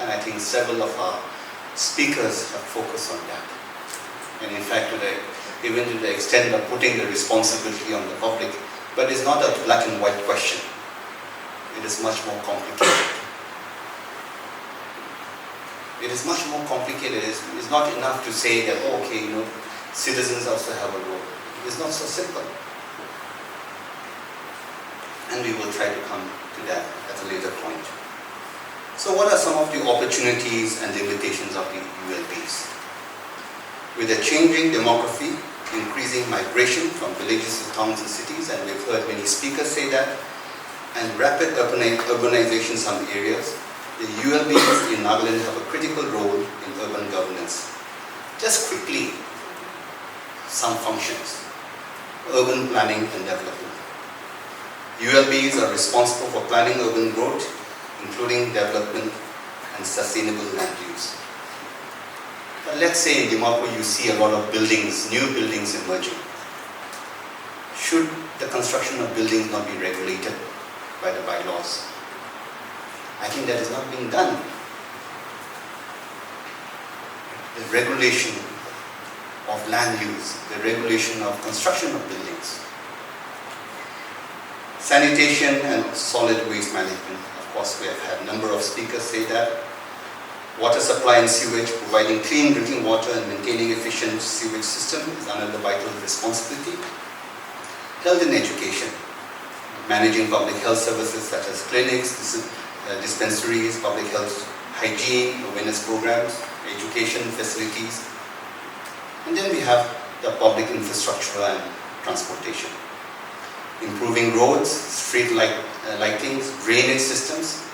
And I think several of our speakers have focused on that. And in fact, even to the extent of putting the responsibility on the public, but it's not a black and white question. It is much more complicated. It is much more complicated. It's not enough to say that, oh, okay, citizens also have a role. It's not so simple. And we will try to come to that at a later point. So what are some of the opportunities and limitations of the ULBs? With a changing demography, increasing migration from villages to towns and cities, and we've heard many speakers say that, and rapid urbanization in some areas, the ULBs in Nagaland have a critical role in urban governance. Just quickly, some functions. Urban planning and development. ULBs are responsible for planning urban growth, including development and sustainable land use. But let's say in Dimapur you see a lot of buildings, new buildings emerging. Should the construction of buildings not be regulated by the bylaws? I think that is not being done. The regulation of land use, the regulation of construction of buildings. Sanitation and solid waste management. Of course, we have had a number of speakers say that. Water supply and sewage, providing clean drinking water and maintaining efficient sewage system is another vital responsibility. Health and education, managing public health services such as clinics, dispensaries, public health hygiene, awareness programs, education facilities. And then we have the public infrastructure and transportation. Improving roads, street lightings, drainage systems.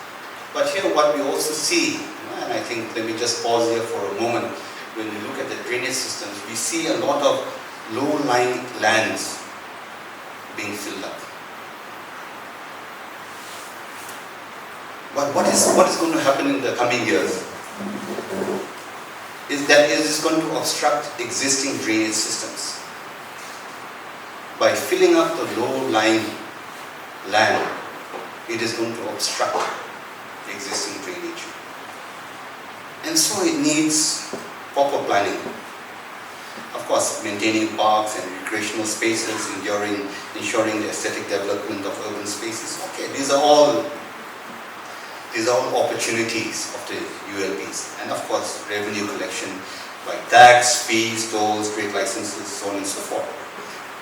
But here what we also see, and I think let me just pause here for a moment, when we look at the drainage systems, we see a lot of low-lying lands being filled up. But what is going to happen in the coming years is that it is going to obstruct existing drainage systems. By filling up the low-lying land, it is going to obstruct existing drainage. And so it needs proper planning. Of course, maintaining parks and recreational spaces, ensuring the aesthetic development of urban spaces. Okay, these are all opportunities of the ULBs. And of course, revenue collection by tax, fees, tolls, trade licenses, so on and so forth.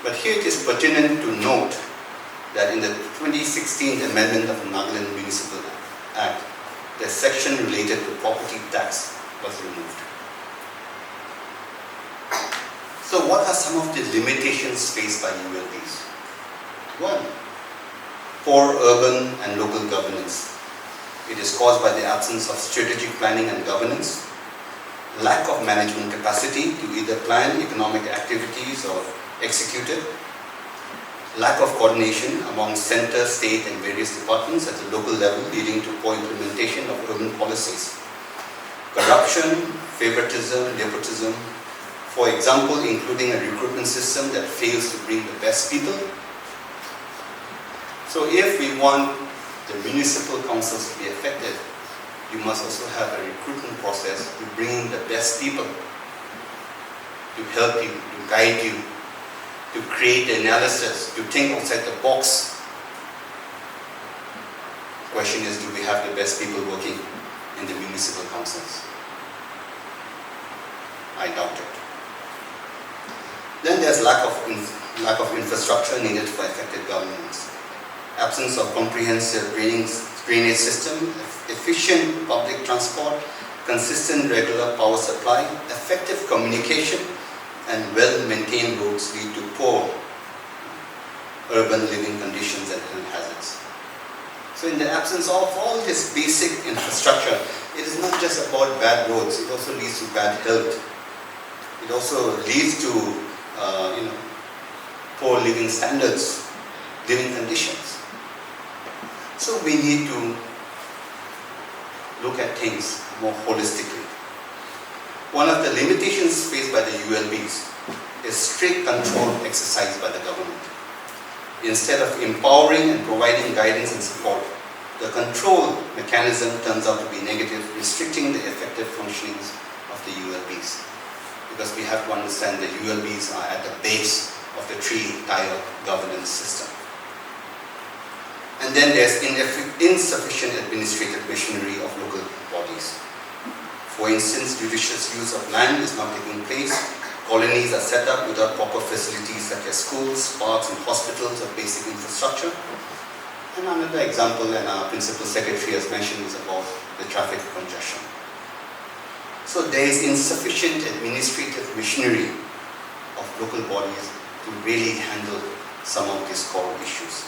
But here it is pertinent to note that in the 2016 amendment of the Nagaland Municipal Act, the section related to property tax was removed. So what are some of the limitations faced by ULBs? One, poor urban and local governance. It is caused by the absence of strategic planning and governance, lack of management capacity to either plan economic activities or execute it, lack of coordination among center, state and various departments at the local level leading to poor implementation of urban policies, corruption, favoritism, nepotism, for example, including a recruitment system that fails to bring the best people. So if we want the municipal councils to be effective, you must also have a recruitment process to bring in the best people to help you, to guide you, to create the analysis, to think outside the box. The question is, do we have the best people working in the municipal councils? I doubt it. Then there's lack of infrastructure needed for effective governance. Absence of comprehensive drainage system, efficient public transport, consistent regular power supply, effective communication, and well-maintained roads lead to poor urban living conditions and health hazards. So in the absence of all this basic infrastructure, it is not just about bad roads, it also leads to bad health. It also leads to poor living standards, living conditions. So we need to look at things more holistically. One of the limitations faced by the ULBs is strict control exercised by the government. Instead of empowering and providing guidance and support, the control mechanism turns out to be negative, restricting the effective functionings of the ULBs. Because we have to understand that ULBs are at the base of the three-tier governance system. And then there's insufficient administrative machinery of local bodies. For instance, judicious use of land is not taking place. Colonies are set up without proper facilities such as schools, parks, and hospitals or basic infrastructure. And another example, and our Principal Secretary has mentioned, is about the traffic congestion. So there is insufficient administrative machinery of local bodies to really handle some of these core issues.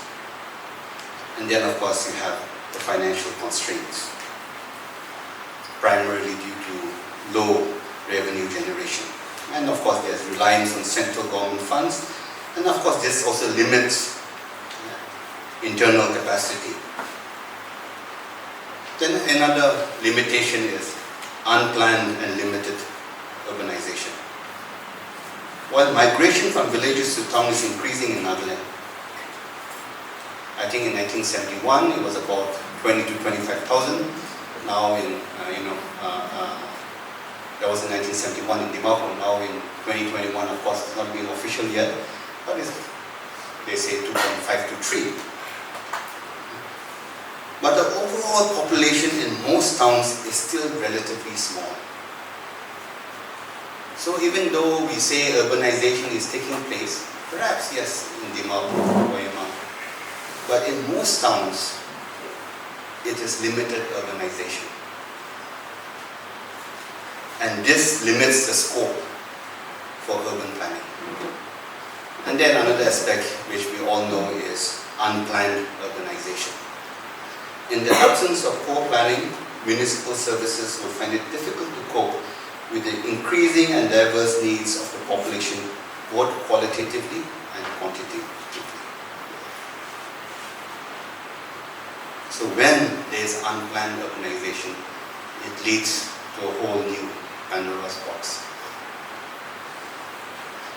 And then of course you have the financial constraints, primarily due to low revenue generation. And of course there's reliance on central government funds, and of course this also limits internal capacity. Then another limitation is unplanned and limited urbanization. While migration from villages to towns is increasing in Nagaland, I think in 1971 it was about 20 to 25,000. Now that was in 1971 in Dimapur. Now in 2021, of course, it's not been official yet, but they say 2.5 to 3. But the overall population in most towns is still relatively small. So even though we say urbanization is taking place, perhaps yes, in Dimapur or Koyama, but in most towns, it is limited urbanization. And this limits the scope for urban planning. And then another aspect which we all know is unplanned urbanization. In the absence of poor planning, municipal services will find it difficult to cope with the increasing and diverse needs of the population, both qualitatively and quantitatively. So when there is unplanned urbanization, it leads to a whole new Pandora's box.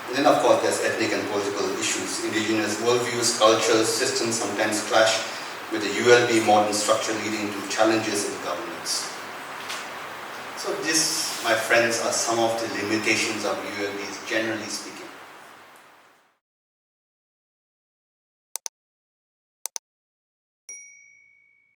And then of course there's ethnic and political issues. Indigenous worldviews, cultures, systems sometimes clash with the ULB modern structure, leading to challenges in governance. So this, my friends, are some of the limitations of ULBs generally speaking.